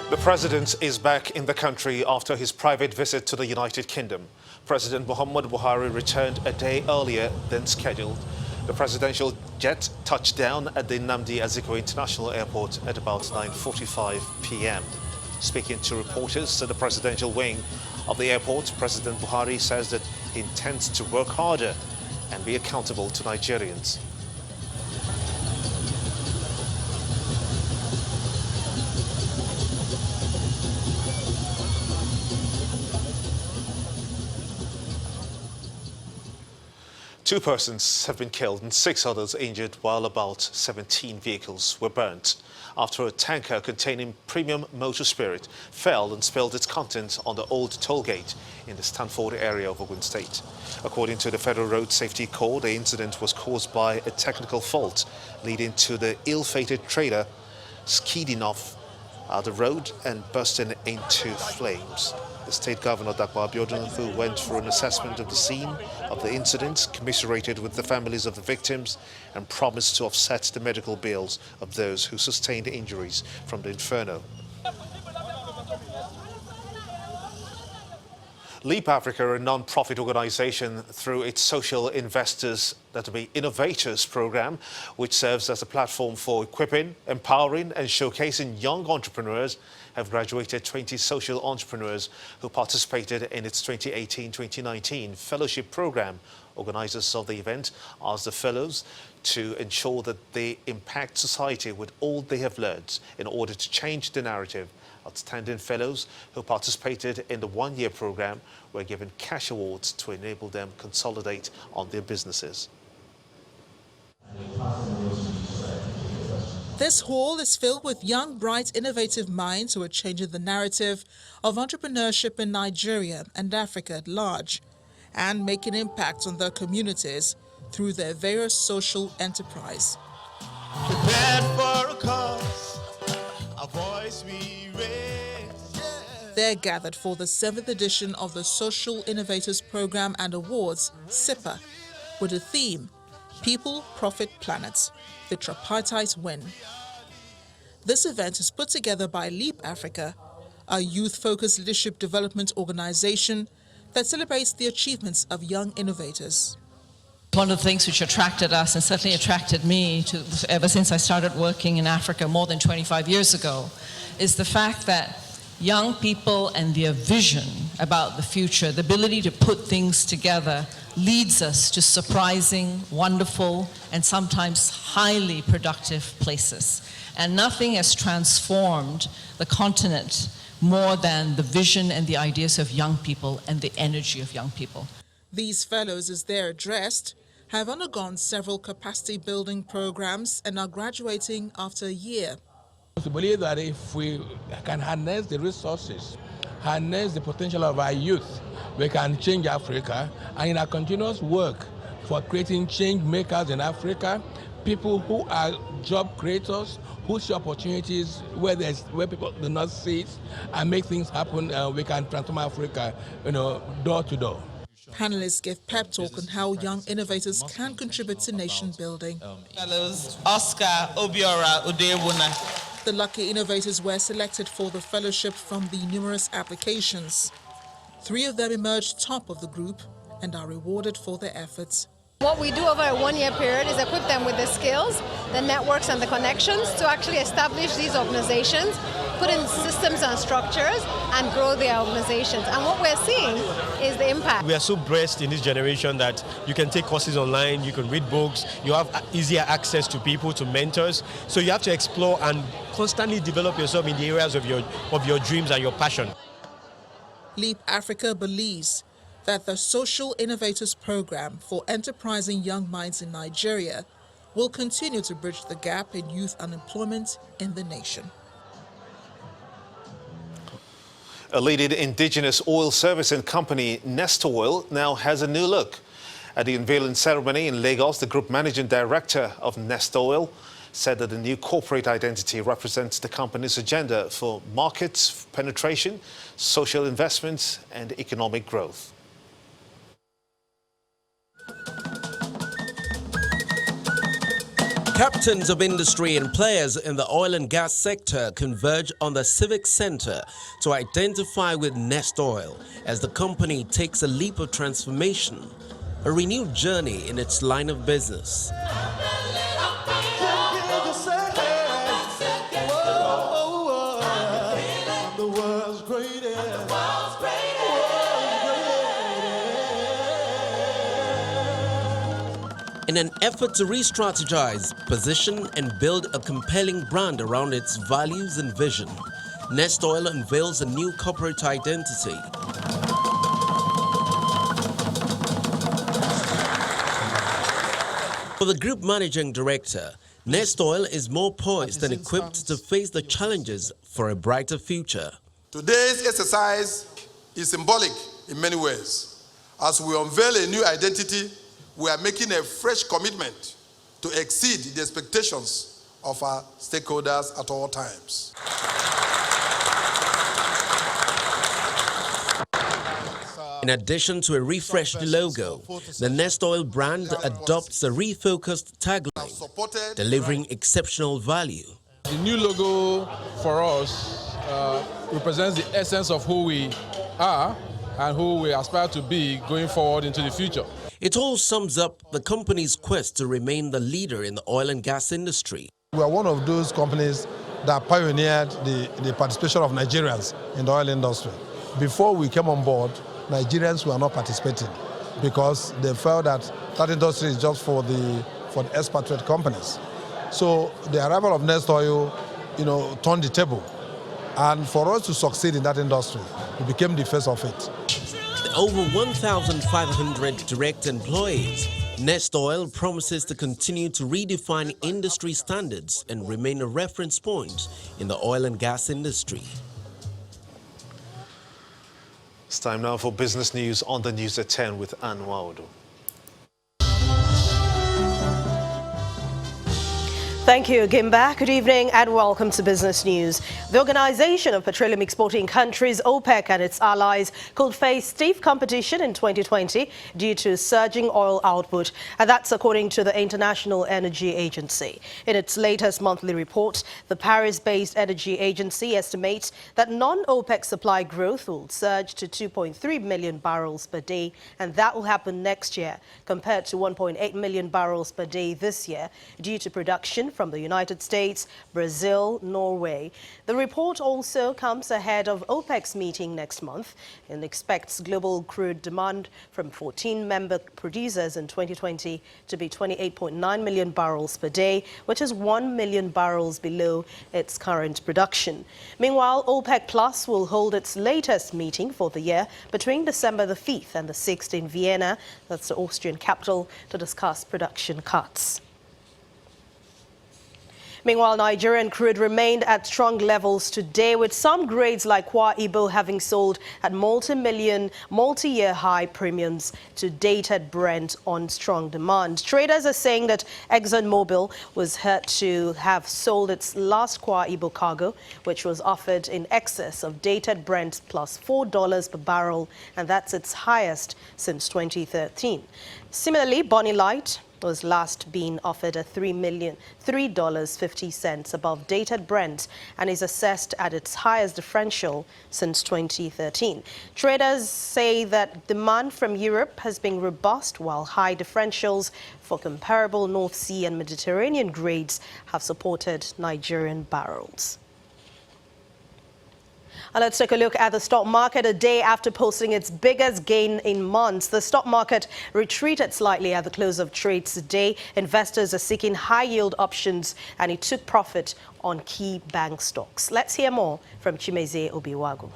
The president is back in the country after his private visit to the United Kingdom. President Muhammadu Buhari returned a day earlier than scheduled. The presidential jet touched down at the Nnamdi Azikiwe International Airport at about 9:45 p.m. Speaking to reporters at the presidential wing of the airport, President Buhari says that he intends to work harder and be accountable to Nigerians. Two persons have been killed and 6 others injured, while about 17 vehicles were burnt after a tanker containing premium motor spirit fell and spilled its contents on the old toll gate in the Stanford area of Ogun State. According to the Federal Road Safety Corps, the incident was caused by a technical fault, leading to the ill-fated trailer skidding off the road and bursting into flames. The State Governor, Dakwa Abiodun, who went for an assessment of the scene of the incident, commiserated with the families of the victims and promised to offset the medical bills of those who sustained injuries from the inferno. Leap Africa, a non-profit organization, through its Social Investors, that will be Innovators program, which serves as a platform for equipping, empowering and showcasing young entrepreneurs, have graduated 20 social entrepreneurs who participated in its 2018-2019 fellowship program. Organizers of the event asked the fellows to ensure that they impact society with all they have learned in order to change the narrative. Outstanding fellows who participated in the one-year program were given cash awards to enable them consolidate on their businesses. This hall is filled with young, bright, innovative minds who are changing the narrative of entrepreneurship in Nigeria and Africa at large, and making impacts on their communities through their various social enterprise. Prepared for a cause, a voice we raise. They're gathered for the 7th edition of the Social Innovators Program and Awards, SIPA, with a theme, People, Profit, Planet, the tripartite win. This event is put together by Leap Africa, a youth-focused leadership development organization that celebrates the achievements of young innovators. One of the things which attracted us and certainly attracted me ever since I started working in Africa more than 25 years ago is the fact that young people and their vision about the future, the ability to put things together, leads us to surprising, wonderful, and sometimes highly productive places. And nothing has transformed the continent more than the vision and the ideas of young people and the energy of young people. These fellows, as they're addressed, have undergone several capacity building programs and are graduating after a year. To believe that if we can harness the resources, harness the potential of our youth, we can change Africa, and in our continuous work for creating change makers in Africa, people who are job creators, who see opportunities where people do not see it, and make things happen, we can transform Africa, door to door. Panelists gave pep talk on how young innovators can contribute to nation building. Fellows Oscar Obiora Udewuna. The lucky innovators were selected for the fellowship from the numerous applications. 3 of them emerged top of the group and are rewarded for their efforts. What we do over a one-year period is equip them with the skills, the networks and the connections to actually establish these organizations, put in systems and structures and grow their organizations. And what we're seeing is the impact. We are so blessed in this generation that you can take courses online, you can read books, you have easier access to people, to mentors. So you have to explore and constantly develop yourself in the areas of your dreams and your passion. Leap Africa believes that the Social Innovators Program for enterprising young minds in Nigeria will continue to bridge the gap in youth unemployment in the nation. A leading indigenous oil servicing company, Nestoil, now has a new look. At the unveiling ceremony in Lagos, the group managing director of Nestoil said that the new corporate identity represents the company's agenda for market penetration, social investments and economic growth. Captains of industry and players in the oil and gas sector converge on the Civic Center to identify with Nestoil as the company takes a leap of transformation, a renewed journey in its line of business. In an effort to re-strategize, position and build a compelling brand around its values and vision, Nestoil unveils a new corporate identity. For the group managing director, Nestoil is more poised and equipped to face the challenges for a brighter future. Today's exercise is symbolic in many ways. As we unveil a new identity, we are making a fresh commitment to exceed the expectations of our stakeholders at all times. In addition to a refreshed logo, the Nestoil brand adopts a refocused tagline, delivering exceptional value. The new logo for us represents the essence of who we are and who we aspire to be going forward into the future. It all sums up the company's quest to remain the leader in the oil and gas industry. We are one of those companies that pioneered the participation of Nigerians in the oil industry. Before we came on board, Nigerians were not participating because they felt that that industry is just for the expatriate companies. So the arrival of Nestoil, turned the table. And for us to succeed in that industry, we became the face of it. Over 1,500 direct employees, Nestoil promises to continue to redefine industry standards and remain a reference point in the oil and gas industry. It's time now for business news on the News at 10 with Ann Waudu. Thank you, Gimba. Good evening and welcome to Business News. The Organization of Petroleum Exporting Countries, OPEC, and its allies could face stiff competition in 2020 due to surging oil output, and that's according to the International Energy Agency. In its latest monthly report, the Paris-based energy agency estimates that non-OPEC supply growth will surge to 2.3 million barrels per day, and that will happen next year, compared to 1.8 million barrels per day this year, due to production from the United States, Brazil, Norway. The report also comes ahead of OPEC's meeting next month and expects global crude demand from 14 member producers in 2020 to be 28.9 million barrels per day, which is 1 million barrels below its current production. Meanwhile, OPEC Plus will hold its latest meeting for the year between December the 5th and the 6th in Vienna, that's the Austrian capital, to discuss production cuts. Meanwhile, Nigerian crude remained at strong levels today, with some grades like Kwa Ibo having sold at multi-year high premiums to dated Brent on strong demand. Traders are saying that ExxonMobil was hurt to have sold its last Kwa Ibo cargo, which was offered in excess of dated Brent plus $4 per barrel, and that's its highest since 2013. Similarly, Bonny Light was last being offered at $3.50 above dated Brent and is assessed at its highest differential since 2013. Traders say that demand from Europe has been robust, while high differentials for comparable North Sea and Mediterranean grades have supported Nigerian barrels. And let's take a look at the stock market a day after posting its biggest gain in months. The stock market retreated slightly at the close of trades today. Investors are seeking high-yield options, and it took profit on key bank stocks. Let's hear more from Chimeze Obiwagu.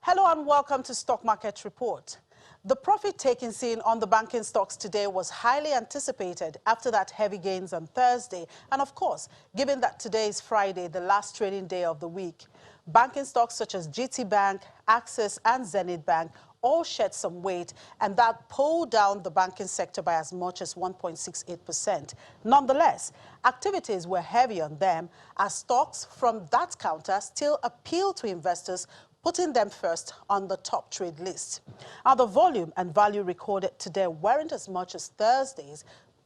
Hello and welcome to Stock Market Report. The profit taking seen on the banking stocks today was highly anticipated after that heavy gains on Thursday. And of course, given that today is Friday, the last trading day of the week, banking stocks such as GT Bank, Axis and Zenith Bank all shed some weight, and that pulled down the banking sector by as much as 1.68%. Nonetheless, activities were heavy on them as stocks from that counter still appeal to investors putting them first on the top trade list. Now, the volume and value recorded today weren't as much as Thursday's,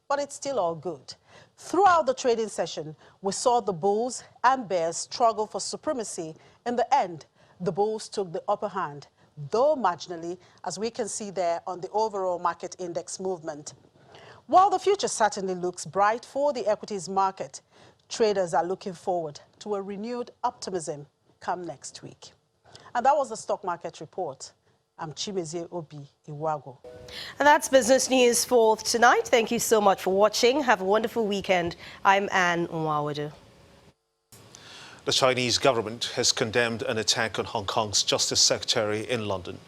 but it's still all good. Throughout the trading session, we saw the bulls and bears struggle for supremacy. In the end, the bulls took the upper hand, though marginally, as we can see there on the overall market index movement. While the future certainly looks bright for the equities market, traders are looking forward to a renewed optimism come next week. And that was the stock market report. I'm Chimezie Obi Iwago. And that's business news for tonight. Thank you so much for watching. Have a wonderful weekend. I'm Anne Nwawadu. The Chinese government has condemned an attack on Hong Kong's Justice Secretary in London.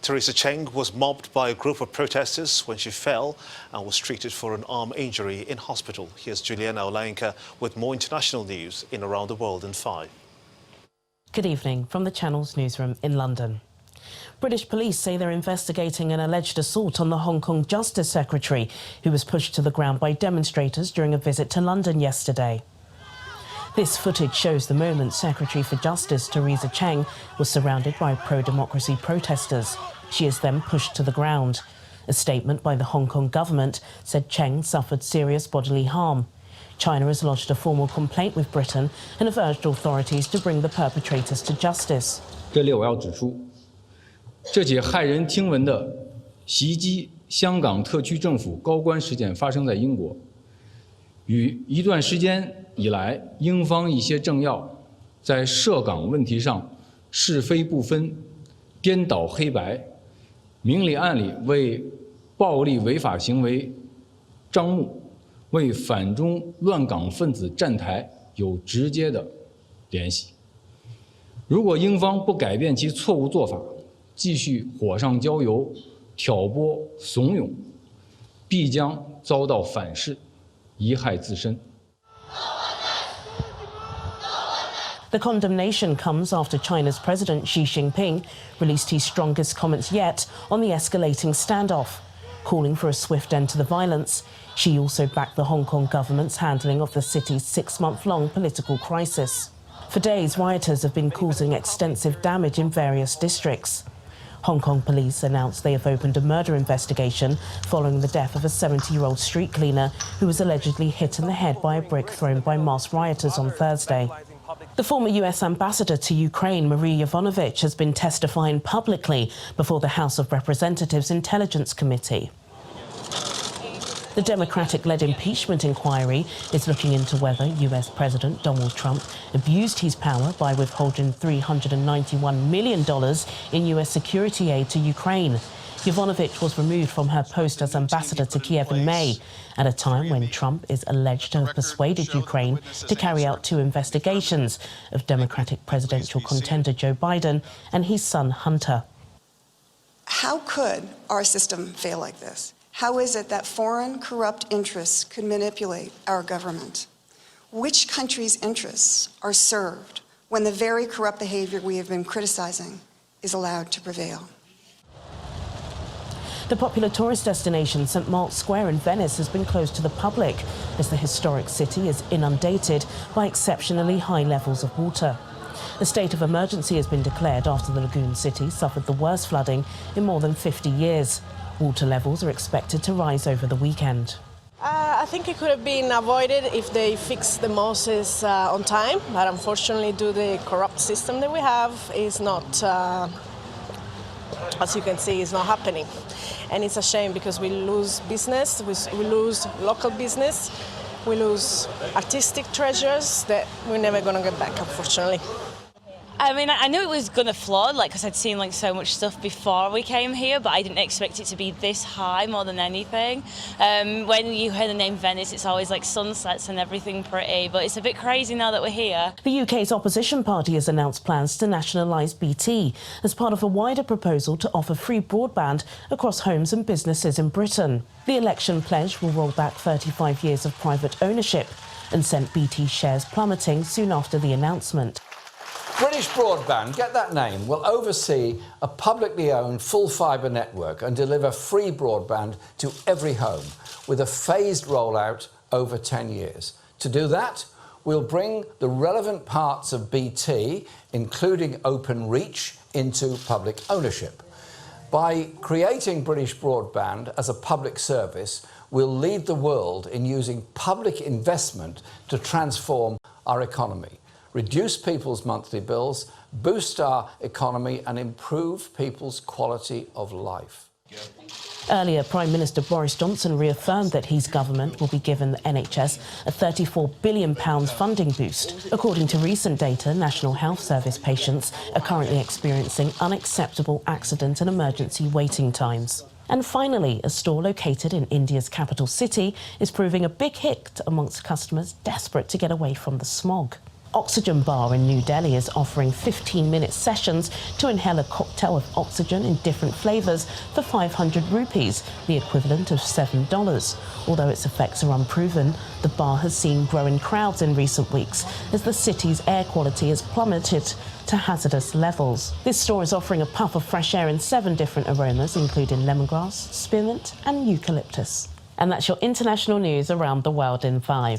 Theresa Cheng was mobbed by a group of protesters when she fell and was treated for an arm injury in hospital. Here's Juliana Olainka with more international news in Around the World in 5. Good evening from the Channel's newsroom in London. British police say they're investigating an alleged assault on the Hong Kong Justice Secretary, who was pushed to the ground by demonstrators during a visit to London yesterday. This footage shows the moment Secretary for Justice Theresa Cheng was surrounded by pro-democracy protesters. She is then pushed to the ground. A statement by the Hong Kong government said Cheng suffered serious bodily harm. China has lodged a formal complaint with Britain and have urged authorities to bring the perpetrators to justice. 这里我要指出，这起骇人听闻的袭击香港特区政府高官事件发生在英国，与一段时间以来英方一些政要在涉港问题上是非不分、颠倒黑白、明里暗里为暴力违法行为张目。 为反中乱港分子站台有直接的联系。如果英方不改变其错误做法，继续火上浇油、挑拨怂恿，必将遭到反噬，贻害自身。 The condemnation comes after China's President Xi Jinping released his strongest comments yet on the escalating standoff, calling for a swift end to the violence. Xi also backed the Hong Kong government's handling of the city's 6-month-long political crisis. For days, rioters have been causing extensive damage in various districts. Hong Kong police announced they have opened a murder investigation following the death of a 70-year-old street cleaner who was allegedly hit in the head by a brick thrown by masked rioters on Thursday. The former US ambassador to Ukraine, Marie Yovanovitch, has been testifying publicly before the House of Representatives Intelligence Committee. The Democratic-led impeachment inquiry is looking into whether US President Donald Trump abused his power by withholding $391 million in US security aid to Ukraine. Yovanovitch was removed from her post as ambassador to Kiev in May, at a time when Trump is alleged to have persuaded Ukraine to carry out 2 investigations of Democratic presidential contender Joe Biden and his son Hunter. How could our system fail like this? How is it that foreign corrupt interests could manipulate our government? Which countries' interests are served when the very corrupt behavior we have been criticizing is allowed to prevail? The popular tourist destination St. Mark's Square in Venice has been closed to the public as the historic city is inundated by exceptionally high levels of water. A state of emergency has been declared after the lagoon city suffered the worst flooding in more than 50 years. Water levels are expected to rise over the weekend. I think it could have been avoided if they fixed the mosses on time, but unfortunately, due to the corrupt system that we have, is not, as you can see, is not happening. And it's a shame because we lose business, we lose local business, we lose artistic treasures that we're never going to get back, unfortunately. I mean, I knew it was going to flood, because I'd seen so much stuff before we came here, but I didn't expect it to be this high more than anything. When you hear the name Venice, it's always sunsets and everything pretty, but it's a bit crazy now that we're here. The UK's opposition party has announced plans to nationalise BT as part of a wider proposal to offer free broadband across homes and businesses in Britain. The election pledge will roll back 35 years of private ownership and sent BT shares plummeting soon after the announcement. British Broadband, get that name, will oversee a publicly owned full fibre network and deliver free broadband to every home with a phased rollout over 10 years. To do that, we'll bring the relevant parts of BT, including Open Reach, into public ownership. By creating British Broadband as a public service, we'll lead the world in using public investment to transform our economy, reduce people's monthly bills, boost our economy and improve people's quality of life. Earlier, Prime Minister Boris Johnson reaffirmed that his government will be given the NHS a £34 billion funding boost. According to recent data, National Health Service patients are currently experiencing unacceptable accident and emergency waiting times. And finally, a store located in India's capital city is proving a big hit amongst customers desperate to get away from the smog. Oxygen Bar in New Delhi is offering 15-minute sessions to inhale a cocktail of oxygen in different flavours for 500 rupees, the equivalent of $7. Although its effects are unproven, the bar has seen growing crowds in recent weeks as the city's air quality has plummeted to hazardous levels. This store is offering a puff of fresh air in 7 different aromas, including lemongrass, spearmint and eucalyptus. And that's your international news around the world in 5.